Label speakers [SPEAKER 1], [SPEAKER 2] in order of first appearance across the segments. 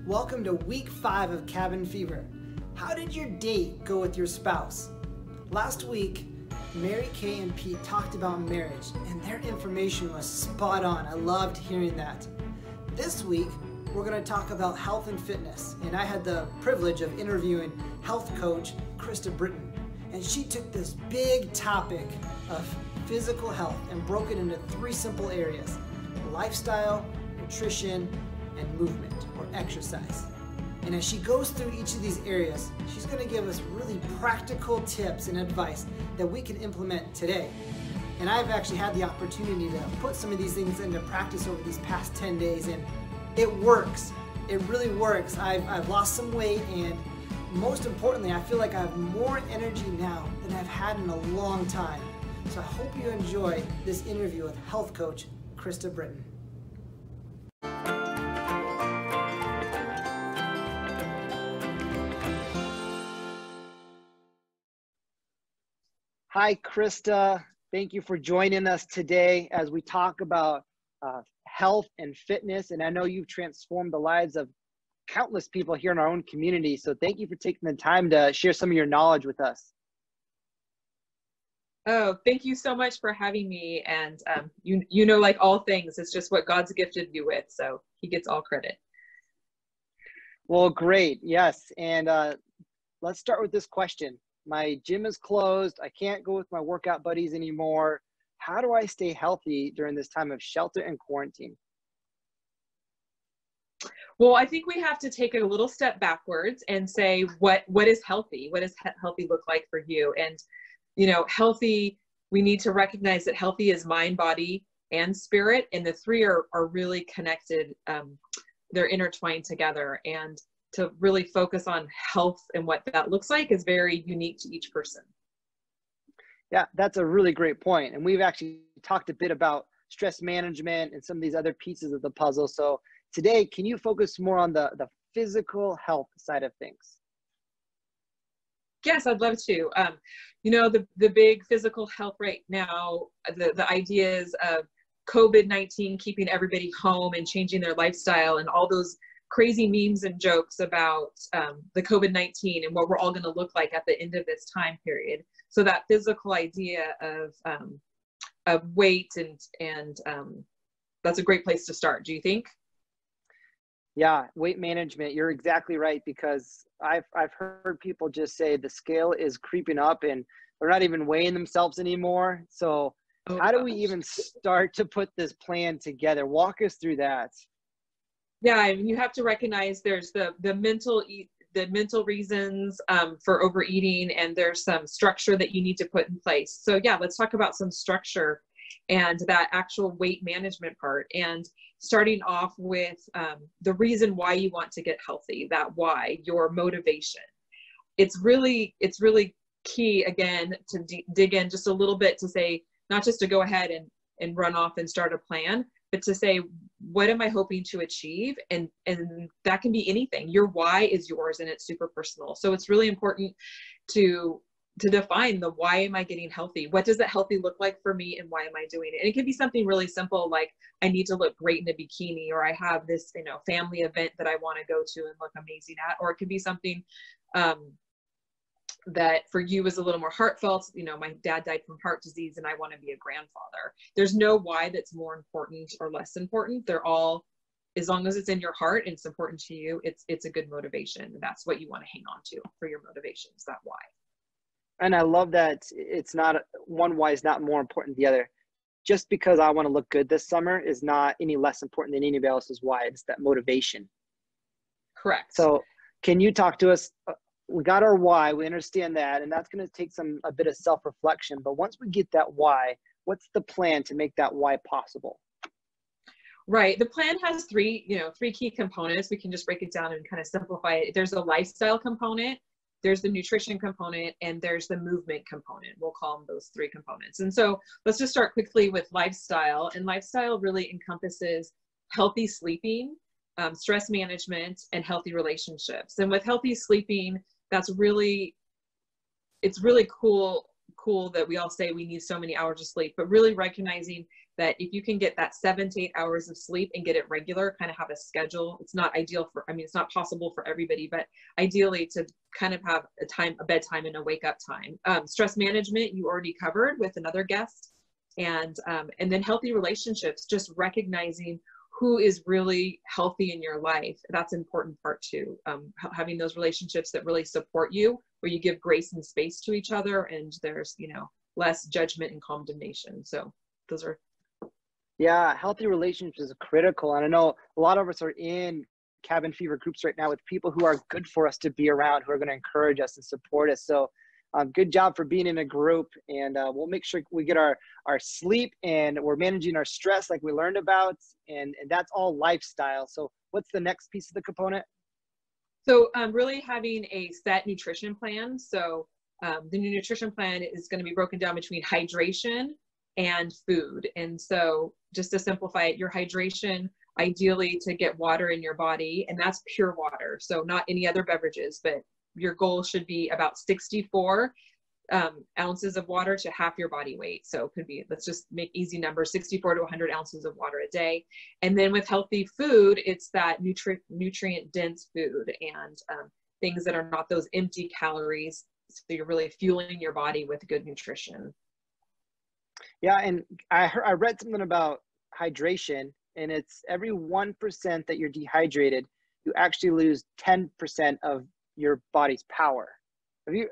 [SPEAKER 1] Welcome to week 5 of Cabin Fever. How did your date go with your spouse? Last week, Mary Kay and Pete talked about marriage, and their information was spot on. I loved hearing that. This week, we're going to talk about health and fitness, and I had the privilege of interviewing health coach Krista Britton, and she took this big topic of physical health and broke it into 3 simple areas: lifestyle, nutrition, and movement or exercise. And as she goes through each of these areas, she's going to give us really practical tips and advice that we can implement today. And I've actually had the opportunity to put some of these things into practice over these past 10 days, and it works. It really works. I've lost some weight, and most importantly, I feel like I have more energy now than I've had in a long time. So I hope you enjoy this interview with health coach Krista Britton. Hi, Krista. Thank you for joining us today as we talk about health and fitness. And I know you've transformed the lives of countless people here in our own community. So thank you for taking the time to share some of your knowledge with us.
[SPEAKER 2] Oh, thank you so much for having me. And you know, like all things, it's just what God's gifted you with. So he gets all credit.
[SPEAKER 1] Well, great. Yes. And let's start with this question. My gym is closed. I can't go with my workout buddies anymore. How do I stay healthy during this time of shelter and quarantine?
[SPEAKER 2] Well, I think we have to take a little step backwards and say, what is healthy? What does healthy look like for you? And, you know, healthy, we need to recognize that healthy is mind, body, and spirit. And the 3 are really connected. They're intertwined together. And to really focus on health and what that looks like is very unique to each person.
[SPEAKER 1] Yeah, that's a really great point. And we've actually talked a bit about stress management and some of these other pieces of the puzzle. So today, can you focus more on the physical health side of things?
[SPEAKER 2] Yes, I'd love to. You know, the big physical health right now, the ideas of COVID-19 keeping everybody home and changing their lifestyle and all those crazy memes and jokes about the COVID-19 and what we're all going to look like at the end of this time period. So that physical idea of weight and that's a great place to start. Do you think?
[SPEAKER 1] Yeah, weight management. You're exactly right, because I've heard people just say the scale is creeping up and they're not even weighing themselves anymore. So how do we even start to put this plan together? Walk us through that.
[SPEAKER 2] Yeah, I mean, you have to recognize there's the mental reasons for overeating, and there's some structure that you need to put in place. So yeah, let's talk about some structure and that actual weight management part, and starting off with the reason why you want to get healthy, that why, your motivation. It's really key, again, to dig in just a little bit to say, not just to go ahead and run off and start a plan, but to say, what am I hoping to achieve? And that can be anything. Your why is yours, and it's super personal. So it's really important to define the why am I getting healthy? What does that healthy look like for me, and why am I doing it? And it can be something really simple, like I need to look great in a bikini, or I have this, you know, family event that I want to go to and look amazing at. Or it could be something that for you is a little more heartfelt. You know, my dad died from heart disease and I want to be a grandfather. There's no why that's more important or less important. They're all, as long as it's in your heart and it's important to you, it's a good motivation. That's what you want to hang on to for your motivations, that why.
[SPEAKER 1] And I love that it's not, one why is not more important than the other. Just because I want to look good this summer is not any less important than anybody else's why. It's that motivation.
[SPEAKER 2] Correct.
[SPEAKER 1] So can you talk to us? We got our why, we understand that, and that's going to take a bit of self-reflection. But once we get that why, what's the plan to make that why possible?
[SPEAKER 2] Right. The plan has 3 key components. We can just break it down and kind of simplify it. There's a lifestyle component, there's the nutrition component, and there's the movement component. We'll call them those 3 components. And so let's just start quickly with lifestyle. And lifestyle really encompasses healthy sleeping, stress management, and healthy relationships. And with healthy sleeping, it's really cool that we all say we need so many hours of sleep, but really recognizing that if you can get that 7 to 8 hours of sleep and get it regular, kind of have a schedule. It's not ideal for, I mean, it's not possible for everybody, but ideally to kind of have a bedtime and a wake up time. Stress management, you already covered with another guest. And then healthy relationships, just recognizing who is really healthy in your life. That's an important part too. Having those relationships that really support you, where you give grace and space to each other, and there's, you know, less judgment and condemnation. So those are.
[SPEAKER 3] Yeah, healthy relationships is critical. And I know a lot of us are in cabin fever groups right now with people who are good for us to be around, who are going to encourage us and support us. So good job for being in a group, and we'll make sure we get our sleep, and we're managing our stress like we learned about, and that's all lifestyle. So what's the next piece of the component?
[SPEAKER 2] So really having a set nutrition plan. So the new nutrition plan is going to be broken down between hydration and food. And so just to simplify it, your hydration, ideally to get water in your body, and that's pure water. So not any other beverages, but your goal should be about 64 ounces of water to half your body weight. So it could be, let's just make easy numbers, 64 to 100 ounces of water a day. And then with healthy food, it's that nutrient dense food, and things that are not those empty calories. So you're really fueling your body with good nutrition.
[SPEAKER 3] Yeah, and I read something about hydration, and it's every 1% that you're dehydrated, you actually lose 10% of your body's power.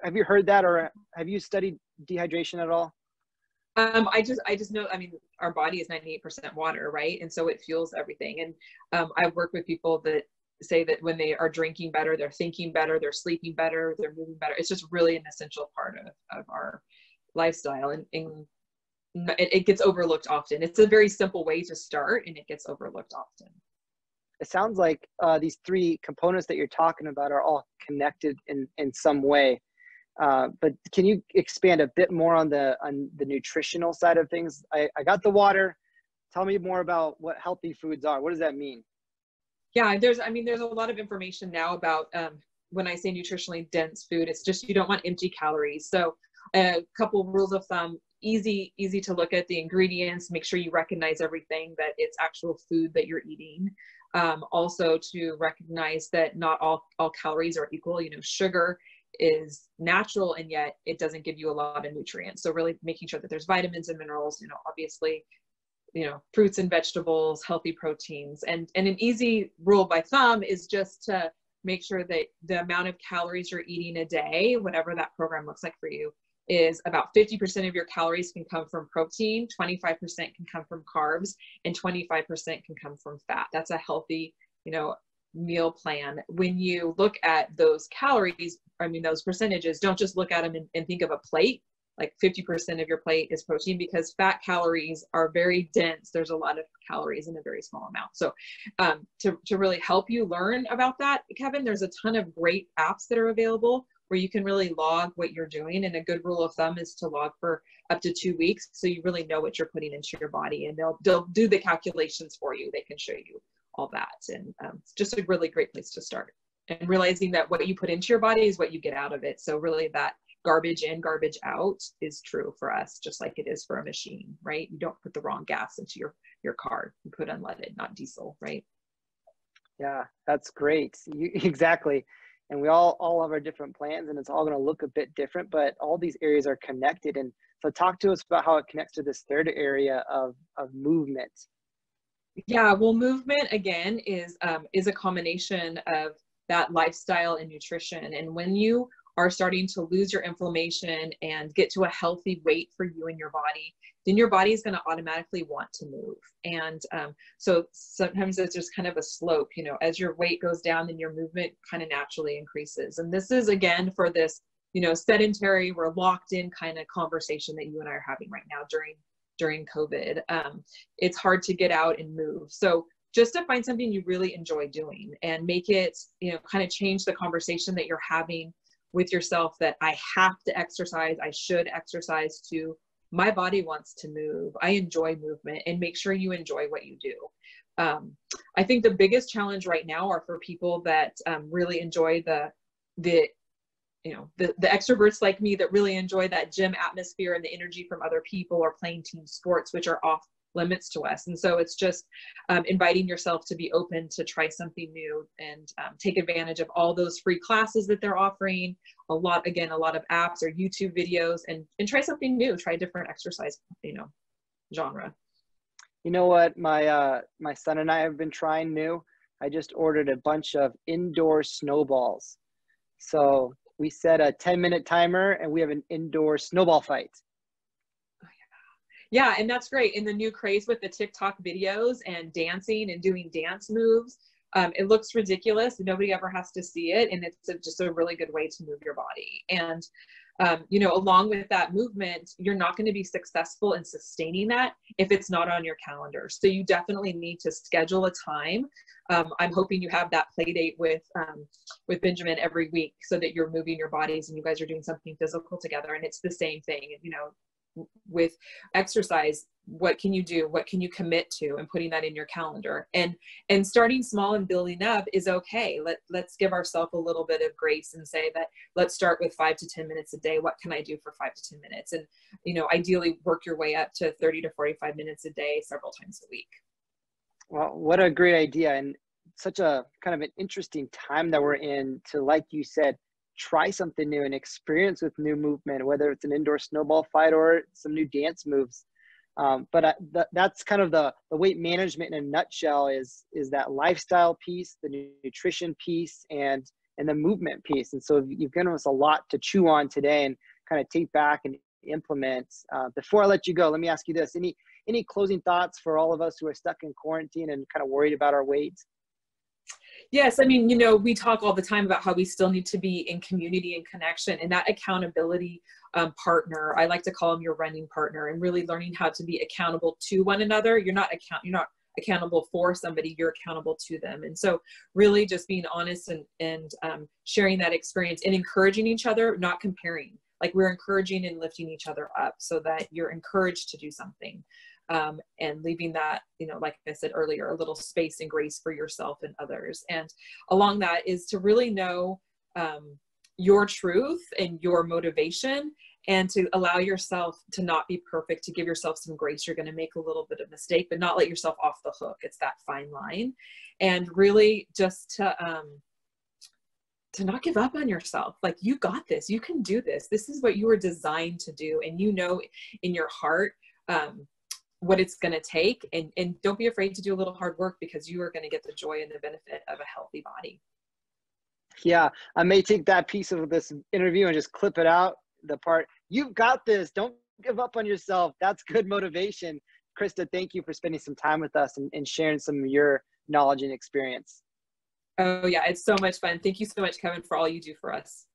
[SPEAKER 3] Have you heard that, or have you studied dehydration at all?
[SPEAKER 2] I just know, I mean, our body is 98% water, right? And so it fuels everything. And I've worked with people that say that when they are drinking better, they're thinking better, they're sleeping better, they're moving better. It's just really an essential part of our lifestyle. And it gets overlooked often. It's a very simple way to start, and it gets overlooked often.
[SPEAKER 3] It sounds like these three components that you're talking about are all connected in some way. But can you expand a bit more on the nutritional side of things? I got the water. Tell me more about what healthy foods are. What does that mean?
[SPEAKER 2] Yeah, there's a lot of information now about when I say nutritionally dense food, it's just, you don't want empty calories. So a couple rules of thumb: easy to look at the ingredients, make sure you recognize everything, that it's actual food that you're eating. Also to recognize that not all calories are equal. You know, sugar is natural, and yet it doesn't give you a lot of nutrients. So really making sure that there's vitamins and minerals, you know, obviously, you know, fruits and vegetables, healthy proteins. And an easy rule by thumb is just to make sure that the amount of calories you're eating a day, whatever that program looks like for you, is about 50% of your calories can come from protein, 25% can come from carbs, and 25% can come from fat. That's a healthy, you know, meal plan. When you look at those calories, I mean, those percentages, don't just look at them and think of a plate, like 50% of your plate is protein, because fat calories are very dense. There's a lot of calories in a very small amount. So to really help you learn about that, Kevin, there's a ton of great apps that are available where you can really log what you're doing. And a good rule of thumb is to log for up to 2 weeks, so you really know what you're putting into your body, and they'll do the calculations for you. They can show you all that. And it's just a really great place to start. And realizing that what you put into your body is what you get out of it. So really that garbage in, garbage out is true for us, just like it is for a machine, right? You don't put the wrong gas into your car. You put unleaded, not diesel, right?
[SPEAKER 3] Yeah, that's great. Exactly. And we all have our different plans, and it's all going to look a bit different, but all these areas are connected. And so talk to us about how it connects to this third area of movement.
[SPEAKER 2] Yeah, well, movement again is a combination of that lifestyle and nutrition. And when you are starting to lose your inflammation and get to a healthy weight for you and your body, then your body is going to automatically want to move. And so sometimes it's just kind of a slope, you know, as your weight goes down, then your movement kind of naturally increases. And this is, again, for this, you know, sedentary, we're locked in kind of conversation that you and I are having right now during COVID. It's hard to get out and move. So just to find something you really enjoy doing and make it, you know, kind of change the conversation that you're having with yourself, that I have to exercise, I should exercise, to my body wants to move, I enjoy movement, and make sure you enjoy what you do. I think the biggest challenge right now are for people that really enjoy the extroverts like me that really enjoy that gym atmosphere and the energy from other people, or playing team sports, which are limits to us. And so it's just inviting yourself to be open to try something new and take advantage of all those free classes that they're offering. A lot of apps or YouTube videos, and try something new, try a different exercise, genre.
[SPEAKER 3] You know what my son and I have been trying new? I just ordered a bunch of indoor snowballs. So we set a 10-minute timer and we have an indoor snowball fight.
[SPEAKER 2] Yeah, and that's great. In the new craze with the TikTok videos and dancing and doing dance moves, it looks ridiculous. Nobody ever has to see it. And it's just a really good way to move your body. And, along with that movement, you're not going to be successful in sustaining that if it's not on your calendar. So you definitely need to schedule a time. I'm hoping you have that play date with Benjamin every week so that you're moving your bodies and you guys are doing something physical together. And it's the same thing, with exercise. What can you do? What can you commit to? And putting that in your calendar, and starting small and building up is okay. Let's give ourselves a little bit of grace and say that let's start with 5 to 10 minutes a day. What can I do for 5 to 10 minutes? And, ideally work your way up to 30 to 45 minutes a day, several times a week.
[SPEAKER 3] Well, what a great idea. And such a kind of an interesting time that we're in to, like you said, try something new and experience with new movement, whether it's an indoor snowball fight or some new dance moves. But that's kind of the weight management in a nutshell is that lifestyle piece, the nutrition piece, and the movement piece. And so you've given us a lot to chew on today and kind of take back and implement. Before I let you go, let me ask you this. Any closing thoughts for all of us who are stuck in quarantine and kind of worried about our weight?
[SPEAKER 2] Yes. I mean, we talk all the time about how we still need to be in community and connection, and that accountability partner, I like to call them your running partner, and really learning how to be accountable to one another. You're not accountable for somebody, you're accountable to them. And so really just being honest and sharing that experience and encouraging each other, not comparing. Like, we're encouraging and lifting each other up so that you're encouraged to do something. And leaving that, like I said earlier, a little space and grace for yourself and others. And along that is to really know your truth and your motivation, and to allow yourself to not be perfect, to give yourself some grace. You're going to make a little bit of mistake, but not let yourself off the hook. It's that fine line. And really just to not give up on yourself. Like, you got this, you can do this. This is what you were designed to do. And in your heart, what it's going to take, and don't be afraid to do a little hard work, because you are going to get the joy and the benefit of a healthy body.
[SPEAKER 3] Yeah, I may take that piece of this interview and just clip it out, the part, you've got this, don't give up on yourself. That's good motivation. Krista, thank you for spending some time with us and sharing some of your knowledge and experience.
[SPEAKER 2] Oh yeah, it's so much fun. Thank you so much, Kevin, for all you do for us.